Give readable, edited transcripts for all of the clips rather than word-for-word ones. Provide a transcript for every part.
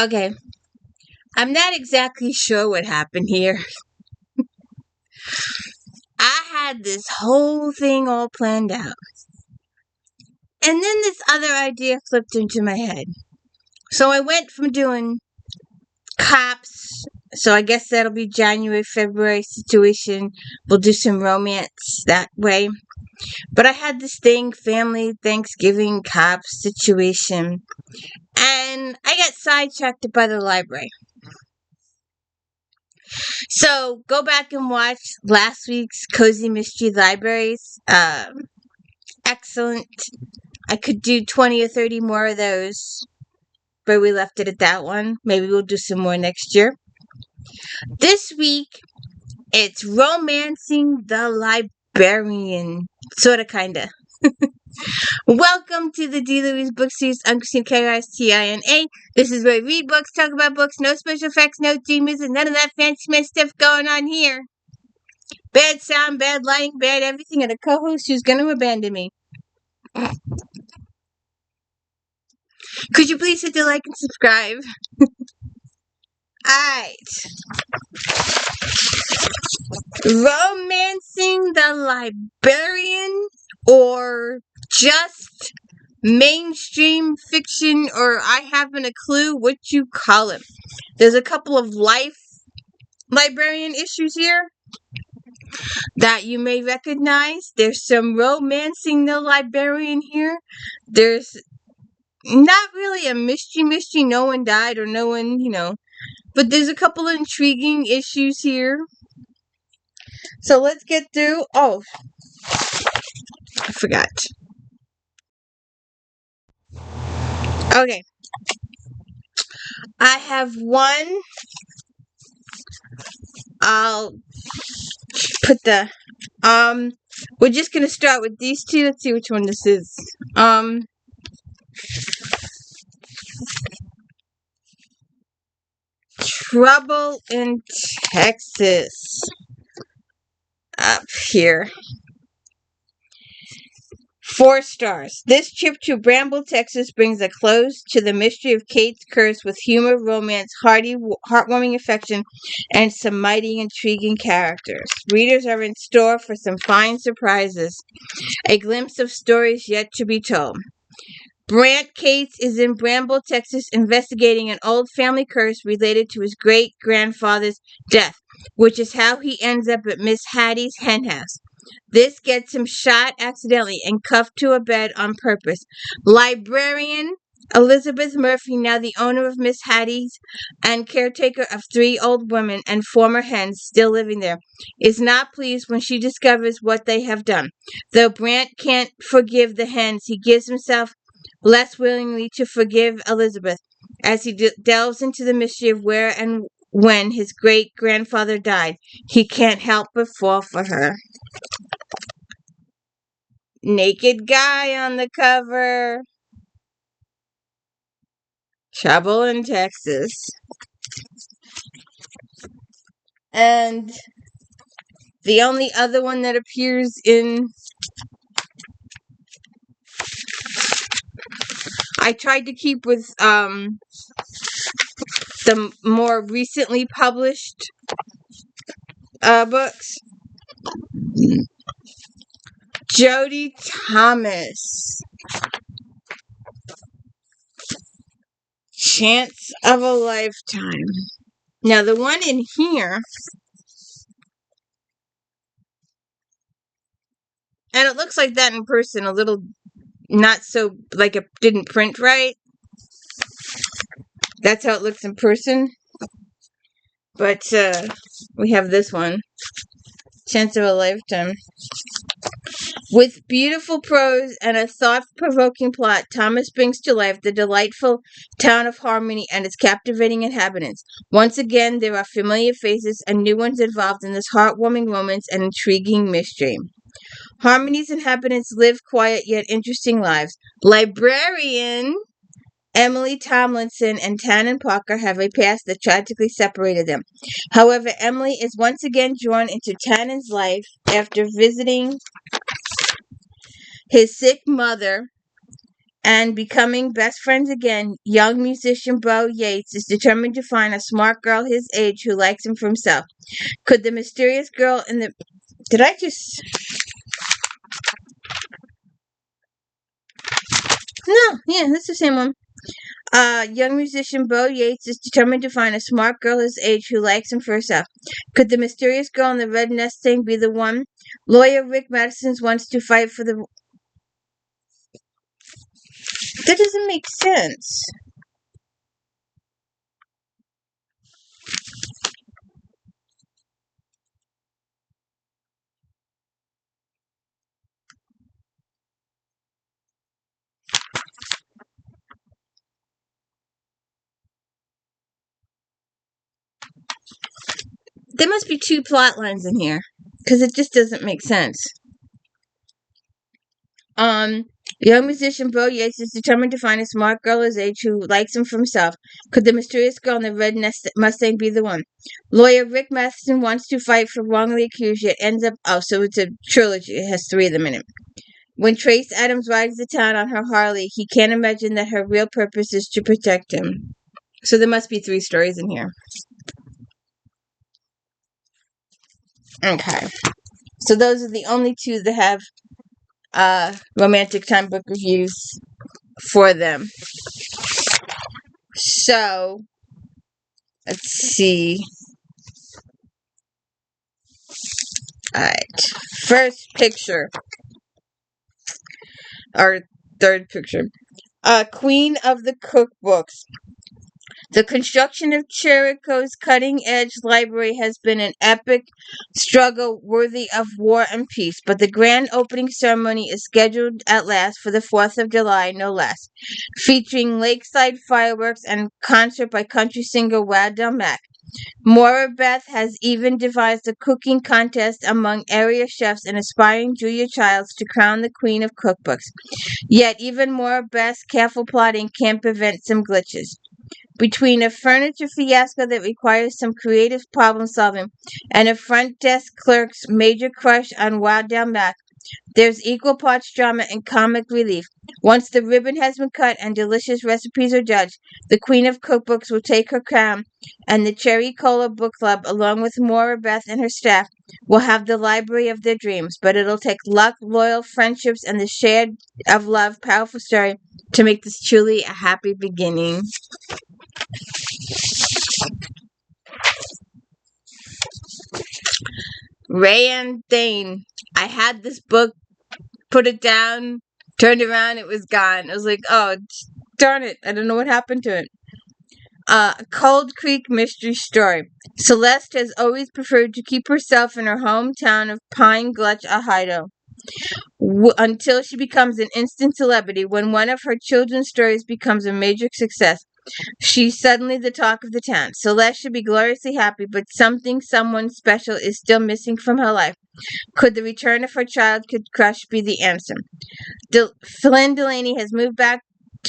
Okay. I'm not exactly sure what happened here. I had this whole thing all planned out. And then this other idea flipped into my head. So I went from doing cops, so I guess that'll be January, February situation. We'll do some romance that way. But I had this thing, family, Thanksgiving, cops situation. And I got sidetracked by the library. So go back and watch last week's Cozy Mystery Libraries. Excellent. I could do 20 or 30 more of those, but we left it at that one. Maybe we'll do some more next year. This week, it's Romancing the Librarian. Sorta, kinda. Welcome to the D. Louise Book Series. I'm Christina KIRSTEN. This is where we read books, talk about books, no special effects, no theme music, none of that fancy man stuff going on here. Bad sound, bad lighting, bad everything, and a co-host who's going to abandon me. Could you please hit the like and subscribe? Alright. Romancing the Librarian, or just mainstream fiction, or I haven't a clue what you call it. There's a couple of life librarian issues here that you may recognize. There's some romancing the librarian here. There's not really a mystery, no one died or no one, but there's a couple of intriguing issues here. So let's get through. Oh, I forgot. Okay. I have one. I'll put the, we're just going to start with these two. Let's see which one this is. Trouble in Texas. Up here. 4 stars. This trip to Bramble, Texas brings a close to the mystery of Kate's curse with humor, romance, heartwarming affection, and some mighty intriguing characters. Readers are in store for some fine surprises. A glimpse of stories yet to be told. Brant Cates is in Bramble, Texas, investigating an old family curse related to his great-grandfather's death, which is how he ends up at Miss Hattie's henhouse. This gets him shot accidentally and cuffed to a bed on purpose. Librarian Elizabeth Murphy, now the owner of Miss Hattie's and caretaker of 3 old women and former hens still living there, is not pleased when she discovers what they have done. Though Brant can't forgive the hens, he gives himself less willingly to forgive Elizabeth as he delves into the mystery of where and when his great-grandfather died. He can't help but fall for her. Naked guy on the cover. Trouble in Texas. And the only other one that appears in... I tried to keep with the more recently published books. Jodi Thomas. Chance of a Lifetime. Now, the one in here, and it looks like that in person, a little not so, like it didn't print right. That's how it looks in person. But we have this one. Chance of a Lifetime. With beautiful prose and a thought-provoking plot, Thomas brings to life the delightful town of Harmony and its captivating inhabitants. Once again, there are familiar faces and new ones involved in this heartwarming romance and intriguing mystery. Harmony's inhabitants live quiet yet interesting lives. Librarian Emily Tomlinson and Tannen Parker have a past that tragically separated them. However, Emily is once again drawn into Tannen's life after visiting his sick mother and becoming best friends again, young musician Bo Yates is determined to find a smart girl his age who likes him for himself. Could the mysterious girl in the... Did I just... No, yeah, that's the same one. Young musician Bo Yates is determined to find a smart girl his age who likes him for herself. Could the mysterious girl in the red Mustang be the one? Lawyer Rick Madison wants to fight for the... That doesn't make sense. There must be two plot lines in here, because it just doesn't make sense. Young musician Bo Yates is determined to find a smart girl his age who likes him for himself. Could the mysterious girl in the red Mustang be the one? Lawyer Rick Matheson wants to fight for wrongly accused, yet ends up... Oh, so it's a trilogy. It has 3 of them in it. When Trace Adams rides to town on her Harley, he can't imagine that her real purpose is to protect him. So there must be 3 stories in here. Okay. So those are the only 2 that have romantic time book reviews for them. So, let's see. Alright. First picture. Or third picture. Queen of the Cookbooks. The construction of Jericho's cutting-edge library has been an epic struggle worthy of war and peace, but the grand opening ceremony is scheduled at last for the 4th of July, no less, featuring lakeside fireworks and concert by country singer Wad Del Mac. Maura Beth has even devised a cooking contest among area chefs and aspiring Julia Childs to crown the queen of cookbooks. Yet even Maura Beth's careful plotting can't prevent some glitches. Between a furniture fiasco that requires some creative problem solving and a front desk clerk's major crush on Wad Del Mac, there's equal parts drama and comic relief. Once the ribbon has been cut and delicious recipes are judged, the Queen of Cookbooks will take her crown, and the Cherry Cola Book Club, along with Maura Beth and her staff, will have the library of their dreams. But it'll take luck, loyal friendships, and the shared of love powerful story to make this truly a happy beginning. Rayanne THAYNE. I had this book, put it down, turned around, it was gone. I was like, oh, darn it. I don't know what happened to it. Cold Creek Mystery Story. Celeste has always preferred to keep herself in her hometown of Pine Gulch, Ohio, until she becomes an instant celebrity. When one of her children's stories becomes a major success, she's suddenly the talk of the town. Celeste should be gloriously happy, but someone special is still missing from her life. Could the return of her childhood crush be the answer? Flynn Delaney has moved back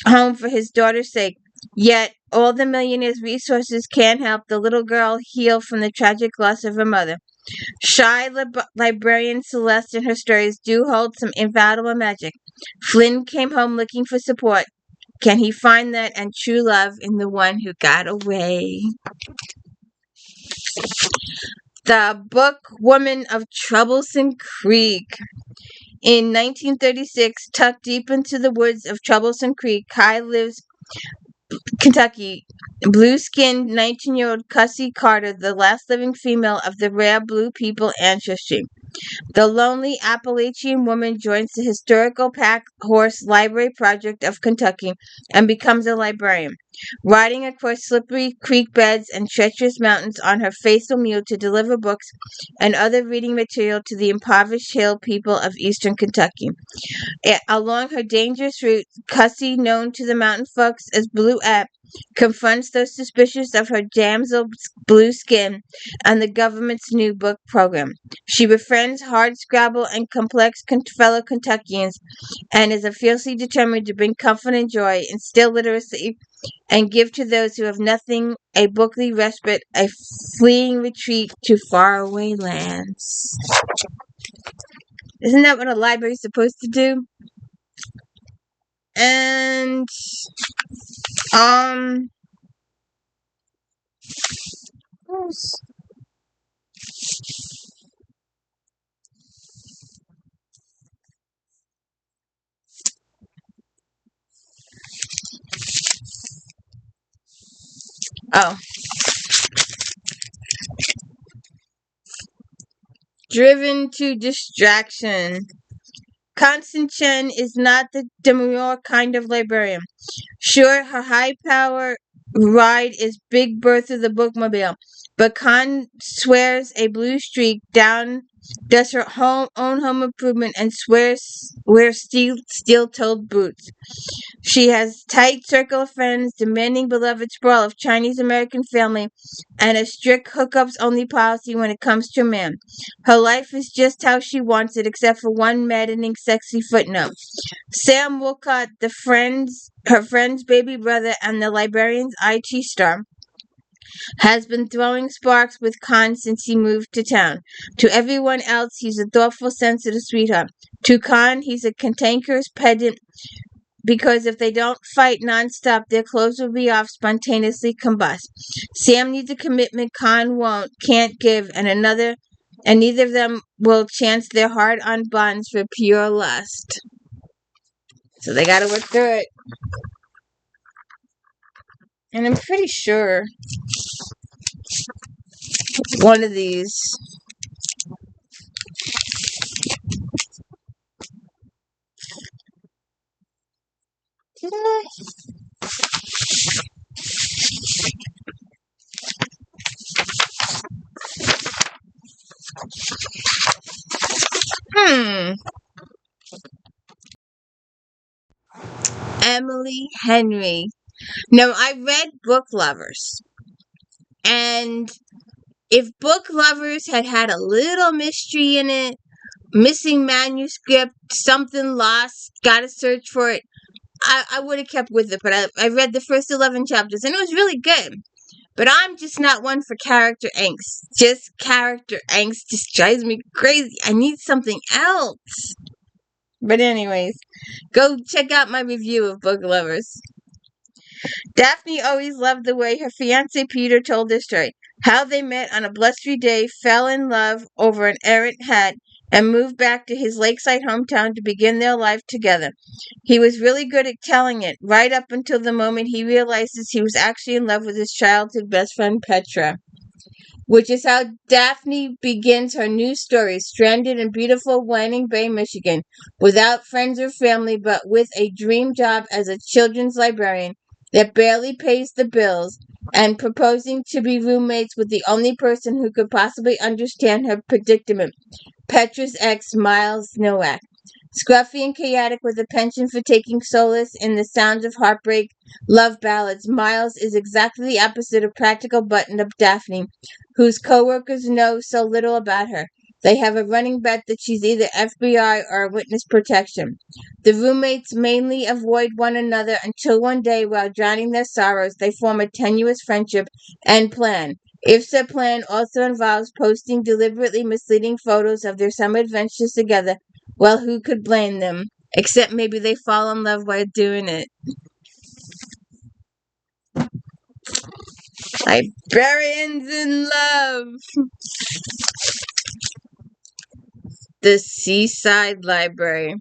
home for his daughter's sake, yet all the millionaire's resources can't help the little girl heal from the tragic loss of her mother. Shy librarian Celeste and her stories do hold some invaluable magic. Flynn came home looking for support. Can he find that and true love in the one who got away? The Book Woman of Troublesome Creek. In 1936, tucked deep into the woods of Troublesome Creek, Kai lives Kentucky. Blue-skinned 19-year-old Cussie Carter, the last living female of the rare blue people ancestry. The lonely Appalachian woman joins the historical Pack Horse Library Project of Kentucky and becomes a librarian, riding across slippery creek beds and treacherous mountains on her faithful mule to deliver books and other reading material to the impoverished hill people of eastern Kentucky. Along her dangerous route, Cussie, known to the mountain folks as Bluette, confronts those suspicious of her damsel blue skin and the government's new book program. She befriends hardscrabble and complex fellow Kentuckians and is fiercely determined to bring comfort and joy, instill literacy, and give to those who have nothing a bookly respite, a fleeing retreat to faraway lands. Isn't that what a library is supposed to do? And oh, driven to distraction. Constance Chen is not the demure kind of librarian. Sure, her high-power ride is Big Bertha the bookmobile, but Con swears a blue streak down, does her own home improvement, and wears steel-toed boots. She has tight circle of friends, demanding beloved sprawl of Chinese-American family, and a strict hookups-only policy when it comes to a man. Her life is just how she wants it, except for one maddening sexy footnote. Sam Wolcott, her friend's baby brother and the librarian's IT star, has been throwing sparks with Con since he moved to town. To everyone else, he's a thoughtful, sensitive sweetheart. To Con, he's a cantankerous pedant, because if they don't fight nonstop, their clothes will be off, spontaneously combust. Sam needs a commitment Con can't give, and neither of them will chance their hard-on bonds for pure lust. So they gotta work through it. And I'm pretty sure one of these. Did I? Emily Henry. Now, I read Book Lovers. And if Book Lovers had had a little mystery in it, missing manuscript, something lost, gotta search for it, I would have kept with it. But I read the first 11 chapters, and it was really good. But I'm just not one for character angst. Just character angst just drives me crazy. I need something else. But anyways, go check out my review of Book Lovers. Daphne always loved the way her fiancé Peter told their story. How they met on a blustery day, fell in love over an errant hat, and moved back to his lakeside hometown to begin their life together. He was really good at telling it, right up until the moment he realizes he was actually in love with his childhood best friend Petra. Which is how Daphne begins her new story, stranded in beautiful Wanning Bay, Michigan, without friends or family, but with a dream job as a children's librarian that barely pays the bills, and proposing to be roommates with the only person who could possibly understand her predicament, Petra's ex, Miles Nowak. Scruffy and chaotic with a penchant for taking solace in the sounds of heartbreak love ballads, Miles is exactly the opposite of practical button-up Daphne, whose co-workers know so little about her. They have a running bet that she's either FBI or witness protection. The roommates mainly avoid one another until one day, while drowning their sorrows, they form a tenuous friendship and plan. If said plan also involves posting deliberately misleading photos of their summer adventures together, well, who could blame them? Except maybe they fall in love while doing it. Librarians in Love. The Seaside Library.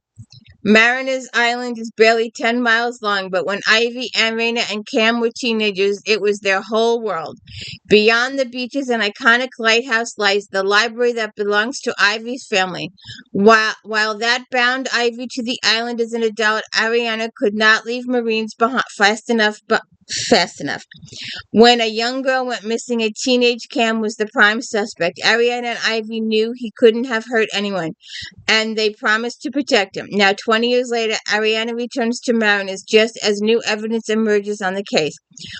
Mariners Island is barely 10 miles long, but when Ivy, Raina, and Cam were teenagers, it was their whole world. Beyond the beaches and iconic lighthouse lies the library that belongs to Ivy's family. While that bound Ivy to the island as an adult, Ariana could not leave Marines behind fast enough. When a young girl went missing, a teenage Cam was the prime suspect. Ariana and Ivy knew he couldn't have hurt anyone, and they promised to protect him. Now, 20 years later, Ariana returns to Mariners just as new evidence emerges on the case.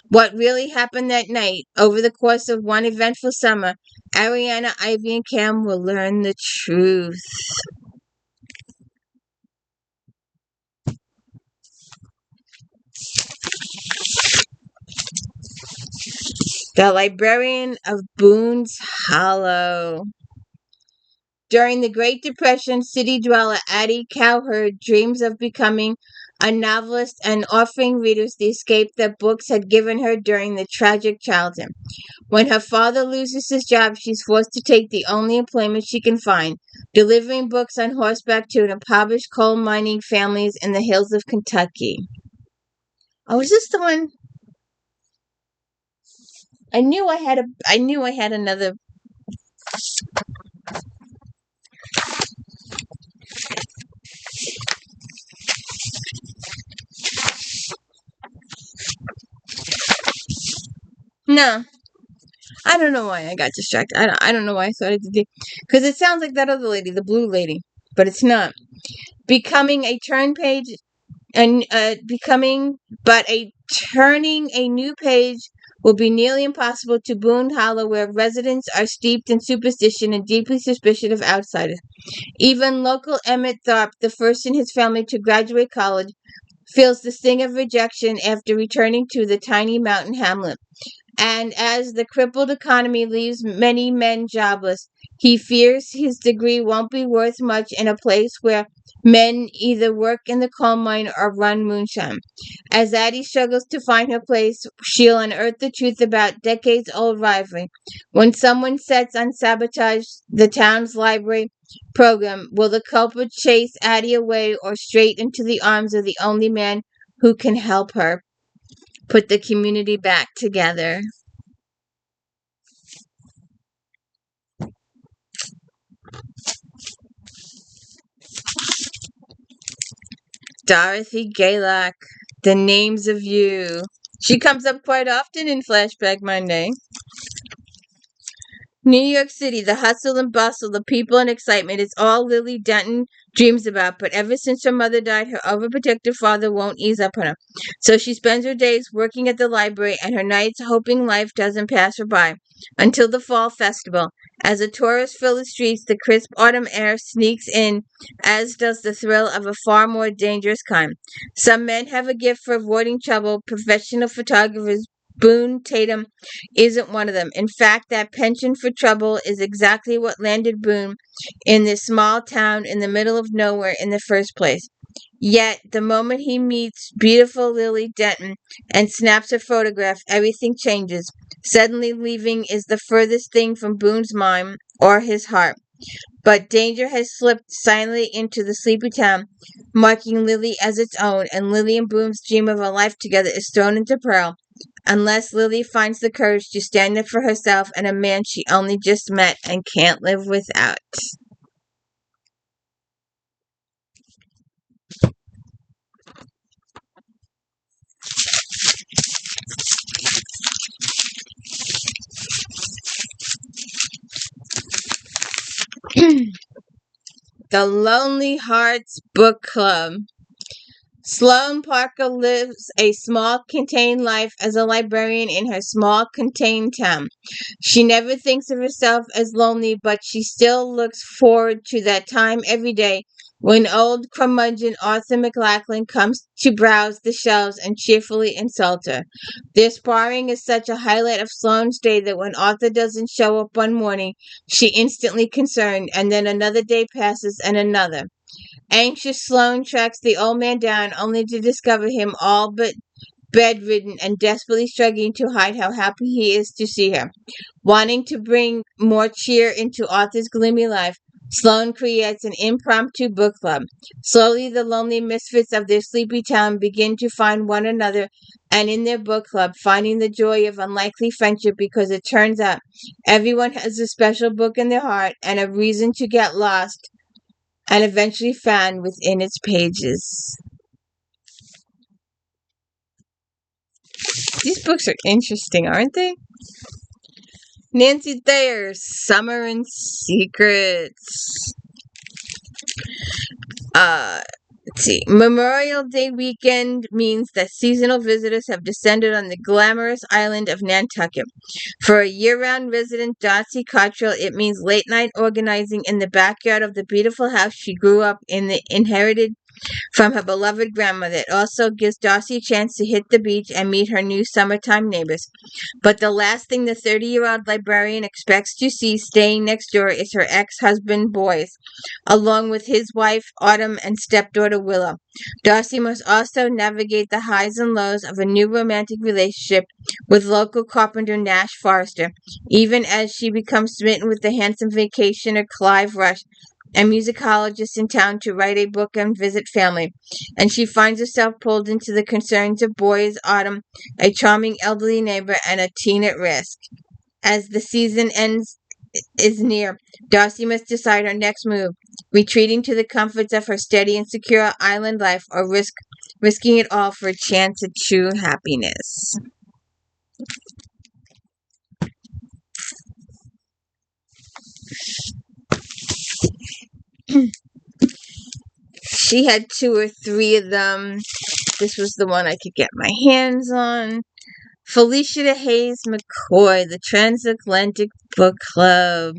What really happened that night, over the course of one eventful summer, Ariana, Ivy, and Cam will learn the truth. The Librarian of Boone's Hollow. During the Great Depression, city dweller Addie Cowherd dreams of becoming a novelist, and offering readers the escape that books had given her during the tragic childhood. When her father loses his job, she's forced to take the only employment she can find, delivering books on horseback to impoverished coal mining families in the hills of Kentucky. Oh, is this the one? I knew I had another. No. I don't know why I got distracted. I don't know why I thought it did. Because it sounds like that other lady, the blue lady. But it's not. Becoming a turn page and turning a new page will be nearly impossible to Boone Hollow, where residents are steeped in superstition and deeply suspicious of outsiders. Even local Emmett Tharp, the first in his family to graduate college, feels the sting of rejection after returning to the tiny mountain hamlet. And as the crippled economy leaves many men jobless, he fears his degree won't be worth much in a place where men either work in the coal mine or run moonshine. As Addie struggles to find her place, she'll unearth the truth about decades-old rivalry. When someone sets on sabotage the town's library program, will the culprit chase Addie away or straight into the arms of the only man who can help her put the community back together? Dorothy GARLOCK, The Names of You. She comes up quite often in Flashback Monday. New York City, the hustle and bustle, the people and excitement is all Lily Denton dreams about, but ever since her mother died, her overprotective father won't ease up on her. So she spends her days working at the library and her nights hoping life doesn't pass her by. Until the fall festival. As the tourists fill the streets, the crisp autumn air sneaks in, as does the thrill of a far more dangerous kind. Some men have a gift for avoiding trouble. Professional photographers Boone Tatum isn't one of them. In fact, that penchant for trouble is exactly what landed Boone in this small town in the middle of nowhere in the first place. Yet, the moment he meets beautiful Lily Denton and snaps a photograph, everything changes. Suddenly leaving is the furthest thing from Boone's mind or his heart. But danger has slipped silently into the sleepy town, marking Lily as its own, and Lily and Boone's dream of a life together is thrown into peril, unless Lily finds the courage to stand up for herself and a man she only just met and can't live without. The Lonely Hearts Book Club. Sloane Parker lives a small, contained life as a librarian in her small, contained town. She never thinks of herself as lonely, but she still looks forward to that time every day when old curmudgeon Arthur McLachlan comes to browse the shelves and cheerfully insult her. Their sparring is such a highlight of Sloane's day that when Arthur doesn't show up one morning, she instantly concerned, and then another day passes and another. Anxious Sloane tracks the old man down only to discover him all but bedridden and desperately struggling to hide how happy he is to see her. Wanting to bring more cheer into Arthur's gloomy life, Sloane creates an impromptu book club. Slowly, the lonely misfits of their sleepy town begin to find one another, and in their book club, finding the joy of unlikely friendship because it turns out everyone has a special book in their heart and a reason to get lost and eventually found within its pages. These books are interesting, aren't they? Nancy Thayer's Summer and Secrets. Let's see. Memorial Day weekend means that seasonal visitors have descended on the glamorous island of Nantucket. For a year-round resident, Darcy Cottrell, it means late-night organizing in the backyard of the beautiful house she grew up in, the inherited from her beloved grandmother. It also gives Darcy a chance to hit the beach and meet her new summertime neighbors. But the last thing the 30-year-old librarian expects to see staying next door is her ex-husband, Boyce, along with his wife, Autumn, and stepdaughter, Willow. Darcy must also navigate the highs and lows of a new romantic relationship with local carpenter Nash Forrester, even as she becomes smitten with the handsome vacationer Clive Rush, a musicologist in town to write a book and visit family, and she finds herself pulled into the concerns of Boys, Autumn, a charming elderly neighbor, and a teen at risk. As the season is near, Darcy must decide her next move, retreating to the comforts of her steady and secure island life, or risking it all for a chance at true happiness. She had 2 or 3 of them. This was the one I could get my hands on. Felicia Hayes McCoy, the Transatlantic Book Club.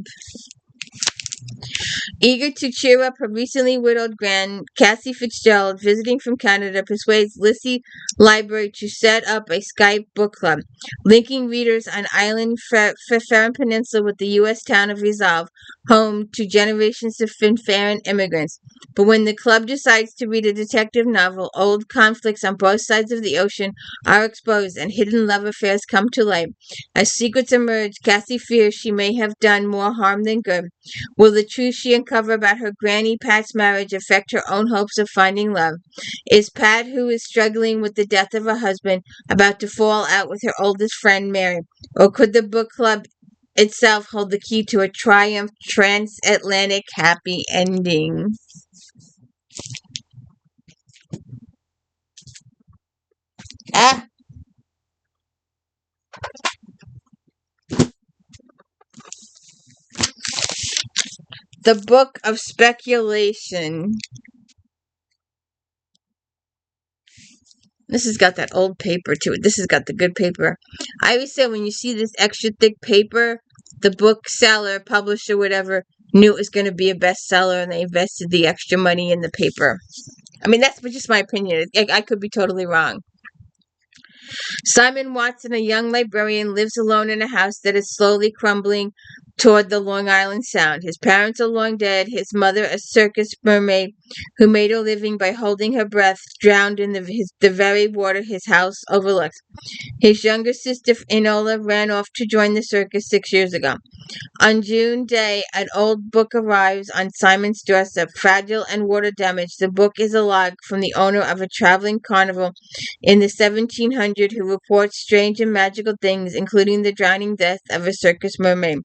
Eager to cheer up her recently widowed grand, Cassie Fitzgerald, visiting from Canada, persuades Lissy Library to set up a Skype book club, linking readers on island Farron Peninsula with the U.S. town of Resolve, home to generations of Farron immigrants. But when the club decides to read a detective novel, old conflicts on both sides of the ocean are exposed and hidden love affairs come to light. As secrets emerge, Cassie fears she may have done more harm than good. Will the truth she uncover about her granny Pat's marriage affect her own hopes of finding love? Is Pat, who is struggling with the death of her husband, about to fall out with her oldest friend Mary? Or could the book club itself hold the key to a triumph transatlantic happy ending? The Book of Speculation. This has got that old paper to it. This has got the good paper. I always say when you see this extra thick paper, the bookseller, publisher, whatever, knew it was going to be a bestseller and they invested the extra money in the paper. I mean, that's just my opinion. I could be totally wrong. Simon Watson, a young librarian, lives alone in a house that is slowly crumbling toward the Long Island Sound. His parents are long dead. His mother, a circus mermaid who made her living by holding her breath, drowned in the very water his house overlooks. His younger sister, Enola, ran off to join the circus 6 years ago. On June Day, an old book arrives on Simon's doorstep, fragile and water-damaged. The book is a log from the owner of a traveling carnival in the 1700s who reports strange and magical things, including the drowning death of a circus mermaid.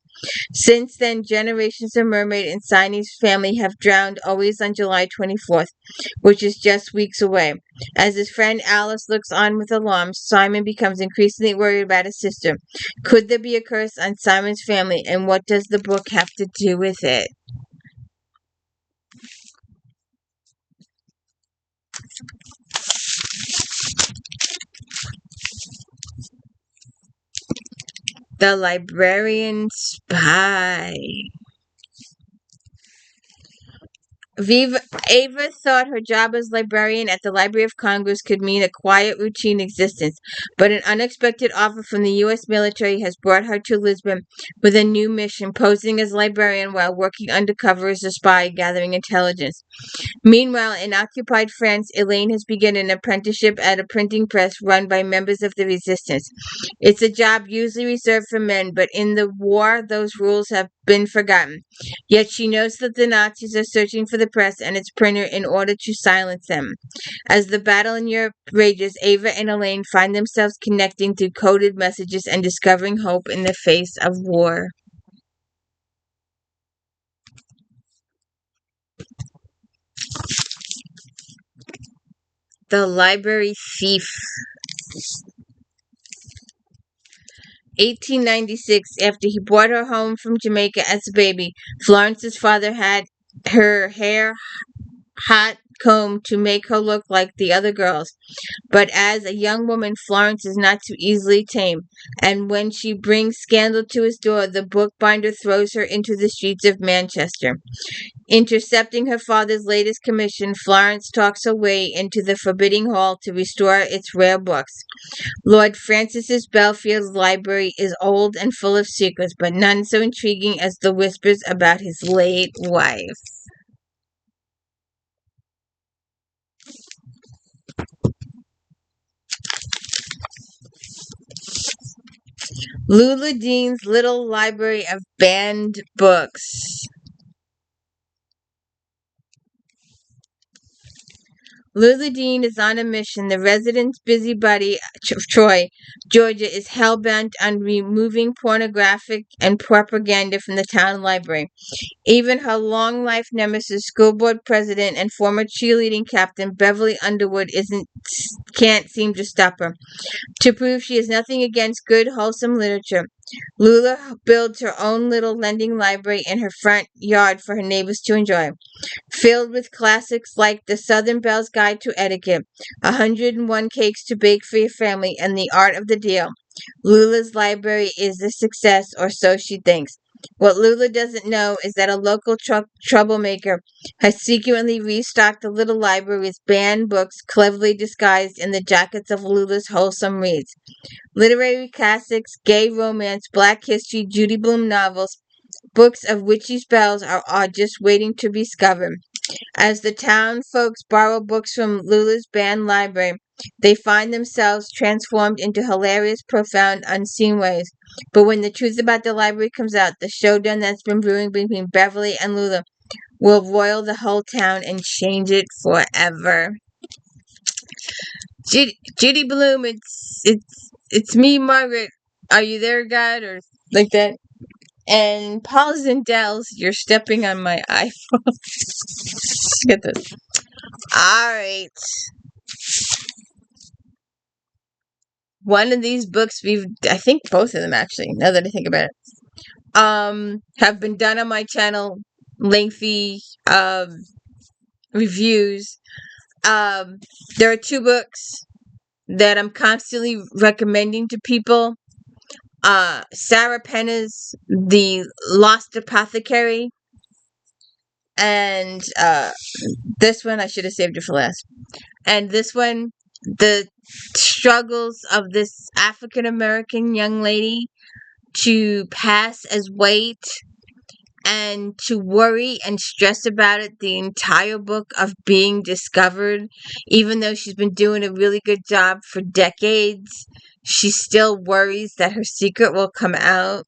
Since then, generations of mermaid in Simon's family have drowned, always on July 24th, which is just weeks away. As his friend Alice looks on with alarm, Simon becomes increasingly worried about his sister. Could there be a curse on Simon's family, and what does the book have to do with it? The Librarian Spy. Ava thought her job as librarian at the Library of Congress could mean a quiet, routine existence, but an unexpected offer from the U.S. military has brought her to Lisbon with a new mission, posing as librarian while working undercover as a spy, gathering intelligence. Meanwhile, in occupied France, Elaine has begun an apprenticeship at a printing press run by members of the resistance. It's a job usually reserved for men, but in the war, those rules have been forgotten. Yet she knows that the Nazis are searching for the press and its printer in order to silence them. As the battle in Europe rages, Ava and Elaine find themselves connecting through coded messages and discovering hope in the face of war. The Library Thief. 1896, after he brought her home from Jamaica as a baby, Florence's father had her hair hot comb to make her look like the other girls. But as a young woman, Florence is not too easily tamed, and when she brings scandal to his door, the bookbinder throws her into the streets of Manchester. Intercepting her father's latest commission, Florence talks her way into the forbidding hall to restore its rare books. Lord Francis Belfield's library is old and full of secrets, but none so intriguing as the whispers about his late wife. Lulu Dean's Little Library of Banned Books. Lulu Dean is on a mission. The resident's busybody of Troy, Georgia, is hell-bent on removing pornographic and propaganda from the town library. Even her long-life nemesis, school board president and former cheerleading captain Beverly Underwood, can't seem to stop her. To prove she has nothing against good, wholesome literature, Lula builds her own little lending library in her front yard for her neighbors to enjoy. Filled with classics like The Southern Belle's Guide to Etiquette, 101 Cakes to Bake for Your Family, and The Art of the Deal, Lula's library is a success, or so she thinks. What Lula doesn't know is that a local troublemaker has secretly restocked the little library with banned books cleverly disguised in the jackets of Lula's wholesome reads. Literary classics, gay romance, black history, Judy Blume novels, books of witchy spells are just waiting to be discovered. As the town folks borrow books from Lula's banned library, they find themselves transformed into hilarious, profound, unseen ways. But when the truth about the library comes out, the showdown that's been brewing between Beverly and Lula will roil the whole town and change it forever. Judy Blume, it's me, Margaret. Are you there, God? Or like that. And Paul Zindels, you're stepping on my iPhone. Get this. Alright. One of these books I think both of them actually, now that I think about it, have been done on my channel. Lengthy, reviews. There are two books that I'm constantly recommending to people. Sarah Penna's The Lost Apothecary, and this one I should have saved it for last. And this one, the struggles of this African American young lady to pass as white and to worry and stress about it the entire book of being discovered, even though she's been doing a really good job for decades. She still worries that her secret will come out.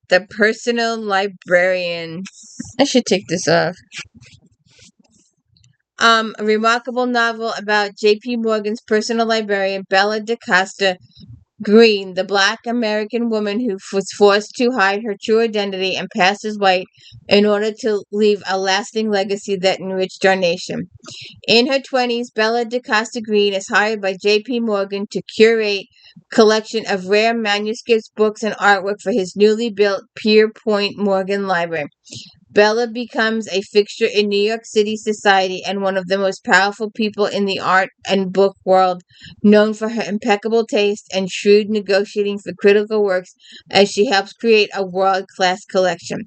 The Personal Librarian. I should take this off. A remarkable novel about J.P. Morgan's personal librarian, Bella DaCosta Green, the black American woman who was forced to hide her true identity and pass as white in order to leave a lasting legacy that enriched our nation. In her 20s, Bella DaCosta Green is hired by J.P. Morgan to curate a collection of rare manuscripts, books, and artwork for his newly built Pierpont Morgan Library. Bella becomes a fixture in New York City society and one of the most powerful people in the art and book world, known for her impeccable taste and shrewd negotiating for critical works as she helps create a world-class collection.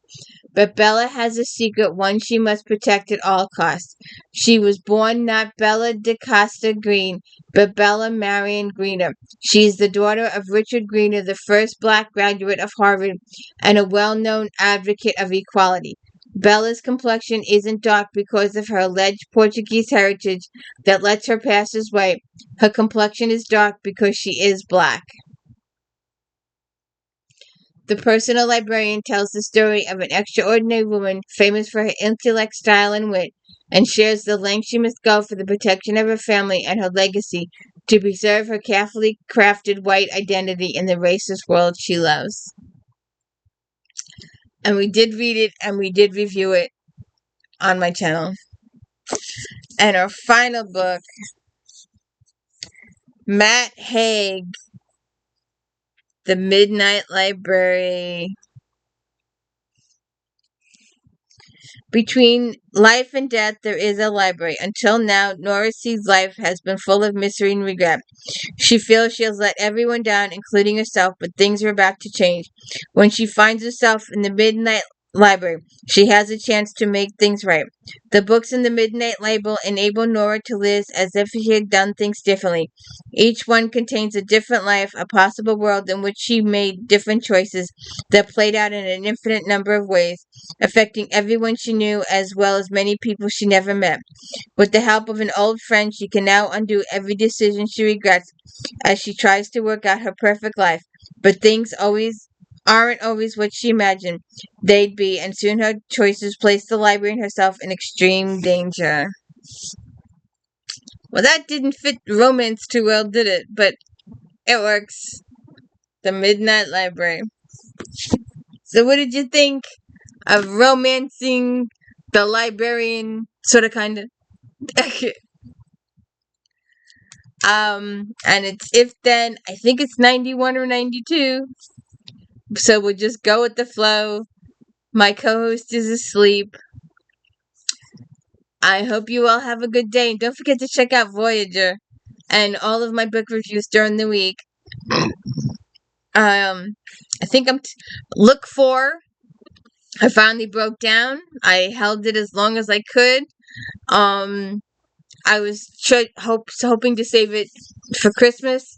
But Bella has a secret, one she must protect at all costs. She was born not Bella DaCosta Green, but Bella Marion Greener. She is the daughter of Richard Greener, the first black graduate of Harvard and a well-known advocate of equality. Bella's complexion isn't dark because of her alleged Portuguese heritage that lets her pass as white. Her complexion is dark because she is black. The Personal Librarian tells the story of an extraordinary woman famous for her intellect, style, and wit, and shares the length she must go for the protection of her family and her legacy to preserve her carefully crafted white identity in the racist world she loves. And we did read it, and we did review it on my channel. And our final book, Matt Haig, The Midnight Library. Between life and death, there is a library. Until now, Nora sees life has been full of misery and regret. She feels she has let everyone down, including herself, but things are about to change. When she finds herself in the Midnight Library, she has a chance to make things right. The books in the Midnight Library enable Nora to live as if she had done things differently. Each one contains a different life, a possible world in which she made different choices that played out in an infinite number of ways, affecting everyone she knew as well as many people she never met. With the help of an old friend, she can now undo every decision she regrets as she tries to work out her perfect life. But things aren't always what she imagined they'd be, and soon her choices place the library and herself in extreme danger. Well, that didn't fit romance too well, did it? But it works. The Midnight Library. So what did you think of romancing the librarian, sort of, kind of? And it's If Then. I think it's 91 or 92. So we'll just go with the flow. My co-host is asleep. I hope you all have a good day. And don't forget to check out Voyager and all of my book reviews during the week. I think look for. I finally broke down. I held it as long as I could. I was hoping to save it for Christmas,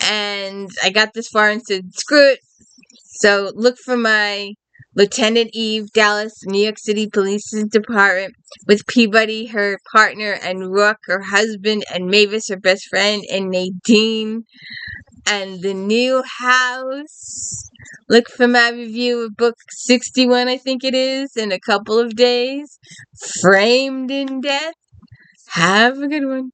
and I got this far and said, screw it. So look for my Lieutenant Eve Dallas, New York City Police Department, with Peabody, her partner, and Rook, her husband, and Mavis, her best friend, and Nadine, and the new house. Look for my review of book 61, I think it is, in a couple of days. Framed in Death. Have a good one.